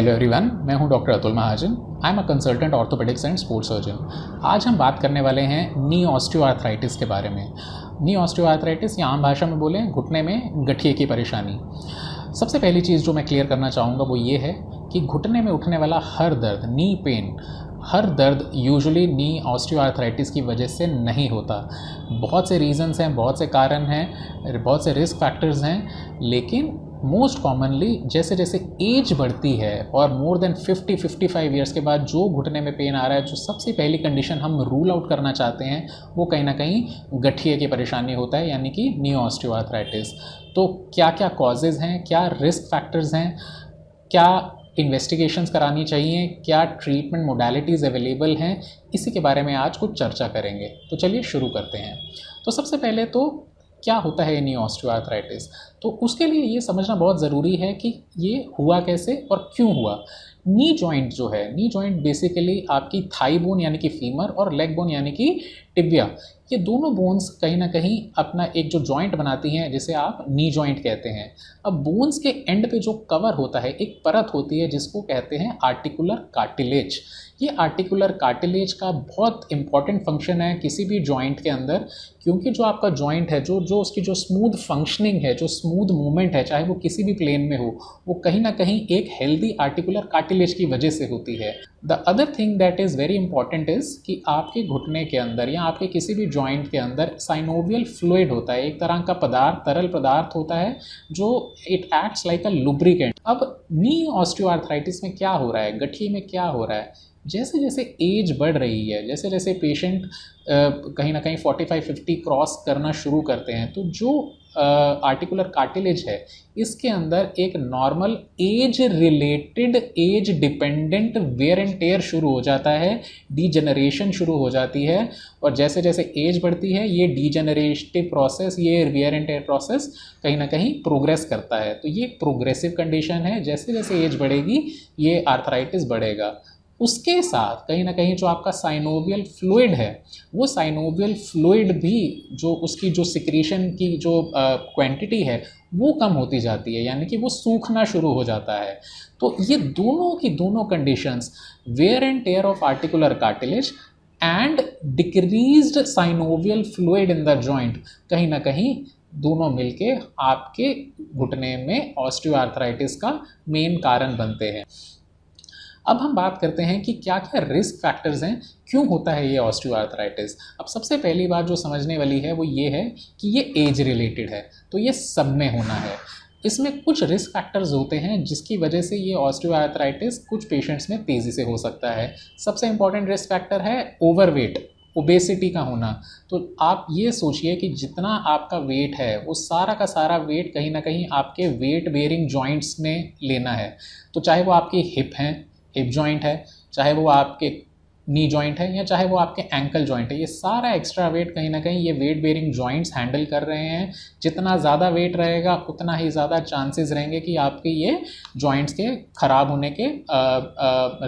Hello everyone, मैं हूं doctor Atul Mahajan. I am a consultant orthopaedics and sports surgeon. आज हम बात करने वाले हैं नी ऑस्टियोआर्थराइटिस के बारे में। नी ऑस्टियोआर्थराइटिस या आम भाषा में बोलें घुटने में गठिए की परेशानी। सबसे पहली चीज़ जो मैं क्लियर करना चाहूँगा वो ये है कि घुटने में उठने वाला हर दर्द, नी पेन, हर दर्द यूजुअली नी ऑस्टियोआर्थराइटिस की वजह से नहीं होता। बहुत से रीज़न्स हैं, बहुत से कारण हैं, बहुत से रिस्क फैक्टर्स हैं, लेकिन मोस्ट कॉमनली जैसे जैसे एज बढ़ती है और मोर देन 50-55 ईयर्स के बाद जो घुटने में पेन आ रहा है, जो सबसे पहली कंडीशन हम रूल आउट करना चाहते हैं वो कहीं ना कहीं गठिए की परेशानी होता है, यानी कि नी ऑस्टियोआर्थराइटिस। तो क्या क्या कॉजेज़ हैं, क्या रिस्क फैक्टर्स हैं, क्या इन्वेस्टिगेशंस करानी चाहिए, क्या ट्रीटमेंट मोडालिटीज़ अवेलेबल हैं, इसी के बारे में आज कुछ चर्चा करेंगे। तो चलिए शुरू करते हैं। तो सबसे पहले तो क्या होता है नी ऑस्टियोआर्थराइटिस, तो उसके लिए ये समझना बहुत ज़रूरी है कि ये हुआ कैसे और क्यों हुआ। नी जॉइंट जो है, नी जॉइंट बेसिकली आपकी थाई बोन यानी कि फीमर और लेग बोन यानी कि टिबिया, ये दोनों बोन्स कहीं ना कहीं अपना एक जो जॉइंट बनाती हैं जिसे आप नी जॉइंट कहते हैं। अब बोन्स के एंड पे जो कवर होता है, एक परत होती है जिसको कहते हैं आर्टिकुलर कार्टिलेज। ये आर्टिकुलर कार्टिलेज का बहुत इंपॉर्टेंट फंक्शन है किसी भी जॉइंट के अंदर, क्योंकि जो आपका जॉइंट है, जो उसकी जो स्मूथ फंक्शनिंग है, जो स्मूथ मूवमेंट है, चाहे वो किसी भी प्लेन में हो, वो कहीं ना कहीं एक हेल्दी आर्टिकुलर कार्टिलेज की वजह से होती है। The other thing that is very important is कि आपके घुटने के अंदर या आपके किसी भी जॉइंट के अंदर साइनोवियल फ्लूइड होता है, एक तरह का पदार्थ, तरल पदार्थ होता है जो it acts like a lubricant. अब नी ऑस्टियोआर्थराइटिस में क्या हो रहा है, गठिए में क्या हो रहा है, जैसे जैसे एज बढ़ रही है, जैसे जैसे पेशेंट कहीं ना कहीं 45-50 क्रॉस करना शुरू करते हैं, तो जो आर्टिकुलर कार्टिलेज है इसके अंदर एक normal age related, age dependent wear and tear शुरू हो जाता है, डीजेनरेशन शुरू हो जाती है। और जैसे जैसे एज बढ़ती है ये डीजेनरेटिव प्रोसेस, ये वेयर एंड टेयर प्रोसेस कहीं ना कहीं प्रोग्रेस करता है। तो ये प्रोग्रेसिव कंडीशन है, जैसे जैसे एज बढ़ेगी ये आर्थराइटिस बढ़ेगा। उसके साथ कहीं ना कहीं जो आपका साइनोवियल फ्लूइड है, वो साइनोवियल फ्लूइड भी जो उसकी जो सिक्रीशन की जो क्वांटिटी है वो कम होती जाती है, यानी कि वो सूखना शुरू हो जाता है। तो ये दोनों की दोनों conditions, wear and tear of articular cartilage and decreased synovial fluid in the joint, कहीं ना कहीं दोनों मिलके आपके घुटने में ऑस्टियोआर्थराइटिस का मेन कारण बनते हैं। अब हम बात करते हैं कि क्या क्या रिस्क फैक्टर्स हैं, क्यों होता है ये ऑस्टियोआर्थराइटिस। अब सबसे पहली बात जो समझने वाली है वो ये है कि ये एज रिलेटेड है, तो ये सब में होना है। इसमें कुछ रिस्क फैक्टर्स होते हैं जिसकी वजह से ये ऑस्टियोआर्थराइटिस कुछ पेशेंट्स में तेज़ी से हो सकता है। सबसे इंपॉर्टेंट रिस्क फैक्टर है ओवरवेट, ओबेसिटी का होना। तो आप ये सोचिए कि जितना आपका वेट है वो सारा का सारा वेट कहीं ना कहीं आपके वेट बेयरिंग जॉइंट्स में लेना है। तो चाहे वो आपकी हिप जॉइंट है, चाहे वो आपके नी जॉइंट है, या चाहे वो आपके एंकल जॉइंट है, ये सारा एक्स्ट्रा वेट कहीं ना कहीं ये वेट बेयरिंग जॉइंट्स हैंडल कर रहे हैं। जितना ज़्यादा वेट रहेगा उतना ही ज़्यादा चांसेस रहेंगे कि आपके ये जॉइंट्स के ख़राब होने के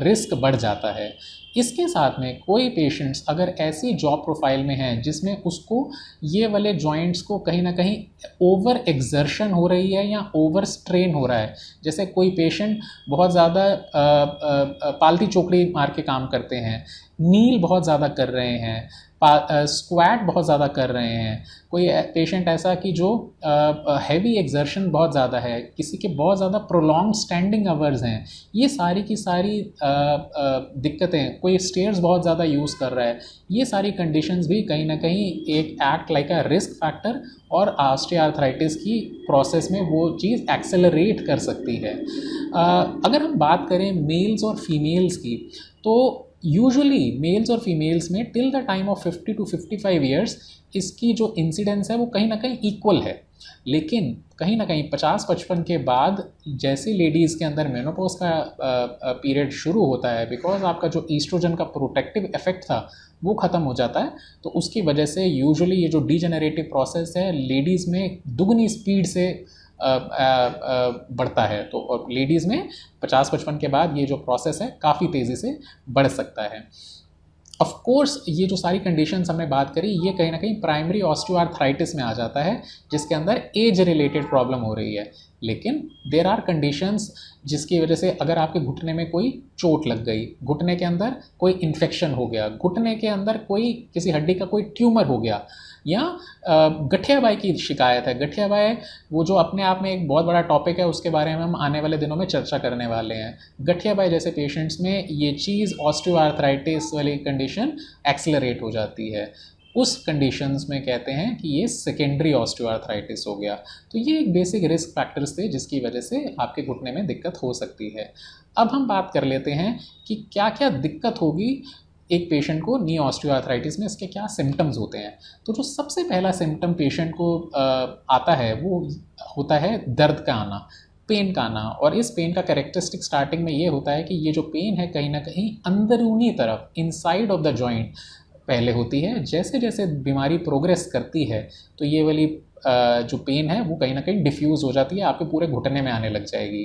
रिस्क बढ़ जाता है। इसके साथ में कोई पेशेंट्स अगर ऐसी जॉब प्रोफाइल में है जिसमें उसको ये वाले जॉइंट्स को कहीं ना कहीं ओवर एक्सर्शन हो रही है या ओवर स्ट्रेन हो रहा है, जैसे कोई पेशेंट बहुत ज़्यादा पालती चोकड़ी मार के काम करते हैं, नील बहुत ज़्यादा कर रहे हैं, स्क्वाट बहुत ज़्यादा कर रहे हैं, कोई पेशेंट ऐसा कि जो हैवी एक्सर्शन बहुत ज़्यादा है, किसी के बहुत ज़्यादा प्रोलॉन्ग स्टैंडिंग आवर्स हैं, ये सारी की सारी दिक्कतें, कोई स्टेयर्स बहुत ज़्यादा यूज़ कर रहा है, ये सारी कंडीशंस भी कहीं ना कहीं एक act like a risk factor और ऑस्टियोआर्थराइटिस की प्रोसेस में वो चीज़ एक्सेलरेट कर सकती है। अगर हम बात करें मेल्स और फीमेल्स की, तो यूजुअली मेल्स और फीमेल्स में till the time of 50 to 55 years इसकी जो इंसिडेंस है वो कहीं ना कहीं इक्वल है, लेकिन कहीं ना कहीं 50-55 के बाद जैसे लेडीज़ के अंदर मेनोपॉज का पीरियड शुरू होता है, बिकॉज आपका जो ईस्ट्रोजन का प्रोटेक्टिव इफेक्ट था वो ख़त्म हो जाता है, तो उसकी वजह से यूजुअली ये जो डीजेनरेटिव प्रोसेस है लेडीज़ में दुगनी स्पीड से बढ़ता है। तो लेडीज़ में 50-55 के बाद ये जो प्रोसेस है काफ़ी तेज़ी से बढ़ सकता है। ऑफ कोर्स ये जो सारी कंडीशंस हमने बात करी ये कहीं ना कहीं प्राइमरी ऑस्टियोआर्थराइटिस में आ जाता है, जिसके अंदर एज रिलेटेड प्रॉब्लम हो रही है। लेकिन देर आर कंडीशंस जिसकी वजह से अगर आपके घुटने में कोई चोट लग गई, घुटने के अंदर कोई इन्फेक्शन हो गया, घुटने के अंदर कोई किसी हड्डी का कोई ट्यूमर हो गया, या गठियाबाई की शिकायत है। गठियाबाई वो जो अपने आप में एक बहुत बड़ा टॉपिक है, उसके बारे में हम आने वाले दिनों में चर्चा करने वाले हैं। गठियाबाई जैसे पेशेंट्स में ये चीज़ ऑस्टियोआर्थराइटिस वाली कंडीशन एक्सेलरेट हो जाती है। उस कंडीशंस में कहते हैं कि ये सेकेंडरी ऑस्टियोआर्थराइटिस हो गया। तो ये एक बेसिक रिस्क फैक्टर्स थे जिसकी वजह से आपके घुटने में दिक्कत हो सकती है। अब हम बात कर लेते हैं कि क्या क्या दिक्कत होगी एक पेशेंट को नी ऑस्टियोआर्थराइटिस में, इसके क्या सिम्टम्स होते हैं। तो जो सबसे पहला सिम्टम पेशेंट को आता है वो होता है दर्द का आना, पेन का आना। और इस पेन का कैरेक्टरिस्टिक स्टार्टिंग में ये होता है कि ये जो पेन है कहीं ना कहीं अंदरूनी तरफ, इनसाइड ऑफ द जॉइंट पहले होती है। जैसे जैसे बीमारी प्रोग्रेस करती है तो ये वाली जो पेन है वो कहीं ना कहीं डिफ्यूज़ हो जाती है, आपके पूरे घुटने में आने लग जाएगी।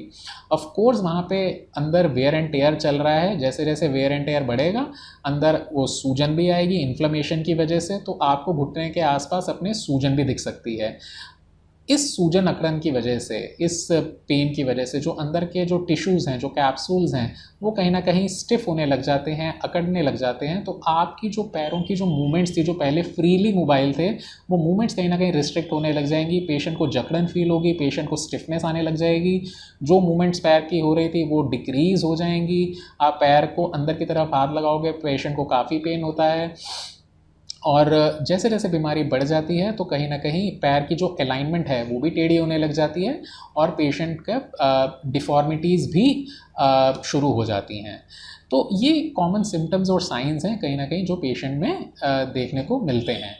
ऑफ कोर्स वहाँ पे अंदर वेयर एंड टेयर चल रहा है, जैसे जैसे वेयर एंड टेयर बढ़ेगा अंदर वो सूजन भी आएगी इन्फ्लेमेशन की वजह से, तो आपको घुटने के आसपास अपने सूजन भी दिख सकती है। इस सूजन अकड़न की वजह से, इस पेन की वजह से जो अंदर के जो टिश्यूज़ हैं, जो कैप्सूल्स हैं, वो कहीं ना कहीं स्टिफ होने लग जाते हैं, अकड़ने लग जाते हैं। तो आपकी जो पैरों की जो मूवमेंट्स थी, जो पहले फ्रीली मोबाइल थे, वो मूवमेंट्स कहीं ना कहीं रिस्ट्रिक्ट होने लग जाएंगी। पेशेंट को जकड़न फील होगी, पेशेंट को स्टिफनेस आने लग जाएगी। जो मूवमेंट्स पैर की हो रही थी वो डिक्रीज़ हो जाएंगी। आप पैर को अंदर की तरफ हाथ लगाओगे, पेशेंट को काफ़ी पेन होता है। और जैसे जैसे बीमारी बढ़ जाती है तो कहीं ना कहीं पैर की जो अलाइनमेंट है वो भी टेढ़ी होने लग जाती है और पेशेंट का डिफ़ॉर्मिटीज़ भी शुरू हो जाती हैं। तो ये कॉमन सिम्टम्स और साइंस हैं कहीं ना कहीं जो पेशेंट में देखने को मिलते हैं।